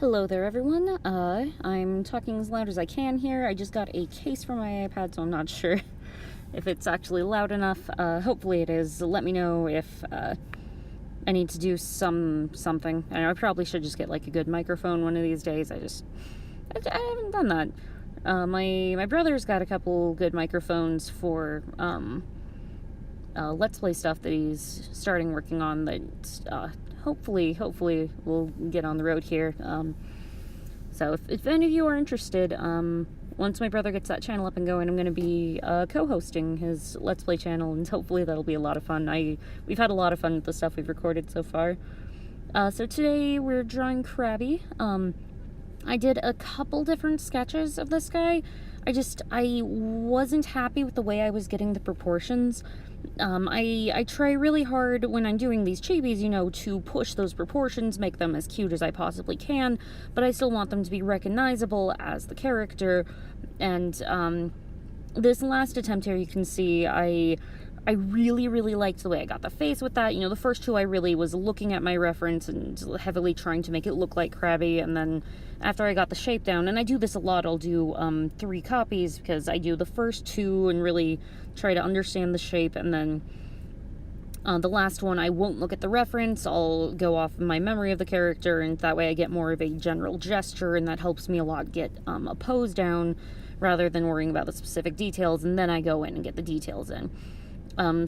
Hello there, everyone. I'm talking as loud as I can here. I just got a case for my iPad, so I'm not sure if it's actually loud enough. Hopefully it is. Let me know if I need to do something. I probably should just get like a good microphone one of these days. I haven't done that. My brother's got a couple good microphones for Let's Play stuff that he's starting working on that hopefully we'll get on the road here. So if any of you are interested, once my brother gets that channel up and going, I'm going to be co-hosting his Let's Play channel, and hopefully that'll be a lot of fun. We've had a lot of fun with the stuff we've recorded so far. So today we're drawing Crabby. I did a couple different sketches of this guy. I wasn't happy with the way I was getting the proportions. I try really hard when I'm doing these chibis, to push those proportions, make them as cute as I possibly can, but I still want them to be recognizable as the character. And this last attempt here, you can see I really liked the way I got the face with that. The first two I really was looking at my reference and heavily trying to make it look like Crabby, and then after I got the shape down, and I do this a lot, I'll do 3 copies, because I do the first 2 and really try to understand the shape, and then the last one I won't look at the reference. I'll go off of my memory of the character, and that way I get more of a general gesture, and that helps me a lot get a pose down rather than worrying about the specific details, and then I go in and get the details in.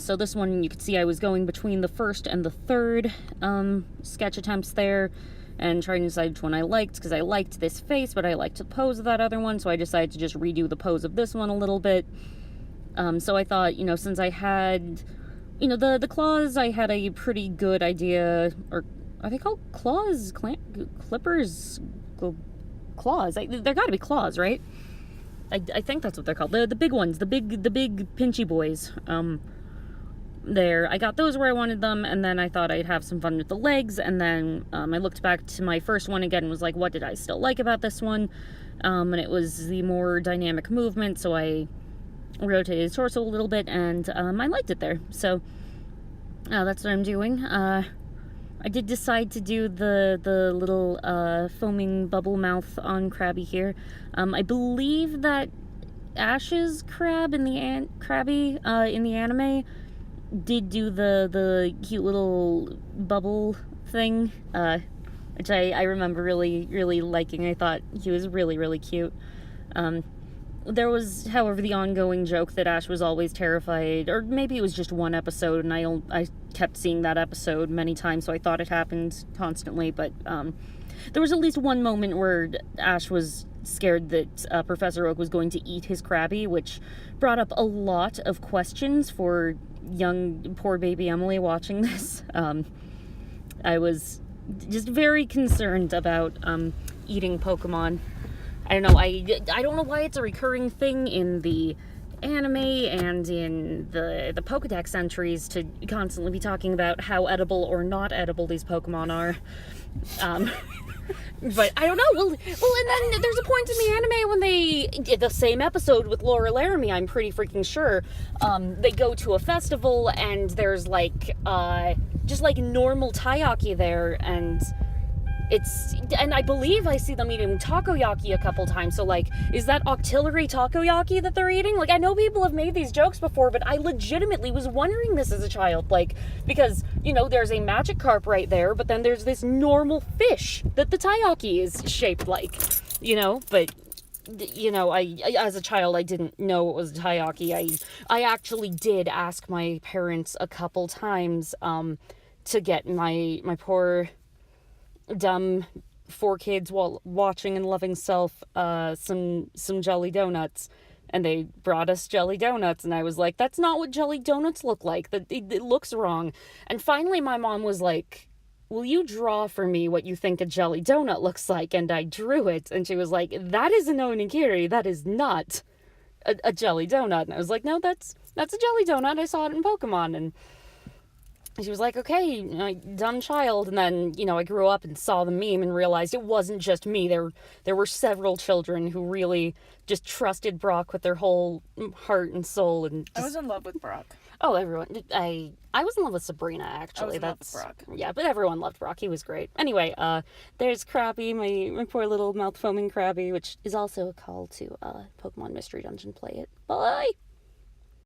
So this one, you can see I was going between the first and the third sketch attempts there, and trying to decide which one I liked, because I liked this face, but I liked the pose of that other one, so I decided to just redo the pose of this one a little bit. So I thought, since I had, the claws, I had a pretty good idea, or are they called claws? Clippers? Claws? They're gotta be claws, right? I think that's what they're called. The big ones, the big pinchy boys. There, I got those where I wanted them, and then I thought I'd have some fun with the legs, and then I looked back to my first one again and was like, what did I still like about this one? And it was the more dynamic movement, so I rotated his torso a little bit, and I liked it there. So that's what I'm doing. I did decide to do the little foaming bubble mouth on Crabby here. I believe that Ash's crab in the Crabby in the anime did do the cute little bubble thing, which I remember really liking. I thought he was really cute. There was, however, the ongoing joke that Ash was always terrified, or maybe it was just one episode, and I kept seeing that episode many times, so I thought it happened constantly, but there was at least one moment where Ash was scared that Professor Oak was going to eat his Crabby, which brought up a lot of questions for young, poor baby Emily watching this. I was just very concerned about eating Pokemon. I don't know, I don't know why it's a recurring thing in the anime and in the Pokedex entries to constantly be talking about how edible or not edible these Pokemon are. But I don't know. Well, and then there's a point in the anime when they did the same episode with Laura Laramie, I'm pretty freaking sure. They go to a festival, and there's like just like normal taiyaki there, and I believe I see them eating takoyaki a couple times, so like, is that auxiliary takoyaki that they're eating? Like, I know people have made these jokes before, but I legitimately was wondering this as a child, like, because, there's a magic carp right there, but then there's this normal fish that the taiyaki is shaped like, but, I as a child, I didn't know it was taiyaki. I actually did ask my parents a couple times, to get my poor dumb 4 kids while watching and loving self some jelly donuts, and they brought us jelly donuts, and I was like, that's not what jelly donuts look like, that it looks wrong. And finally my mom was like, will you draw for me what you think a jelly donut looks like? And I drew it, and she was like, that is an onigiri, that is not a jelly donut. And I was like, no, that's a jelly donut, I saw it in Pokemon. And she was like, okay, you know, dumb child. And then, you know, I grew up and saw the meme and realized it wasn't just me. There were several children who really just trusted Brock with their whole heart and soul. And I was in love with Brock. oh, everyone. I was in love with Sabrina, actually. I was in love with Brock. Yeah, but everyone loved Brock. He was great. Anyway, there's Crabby, my poor little mouth foaming Crabby, which is also a call to Pokemon Mystery Dungeon. Play it. Bye!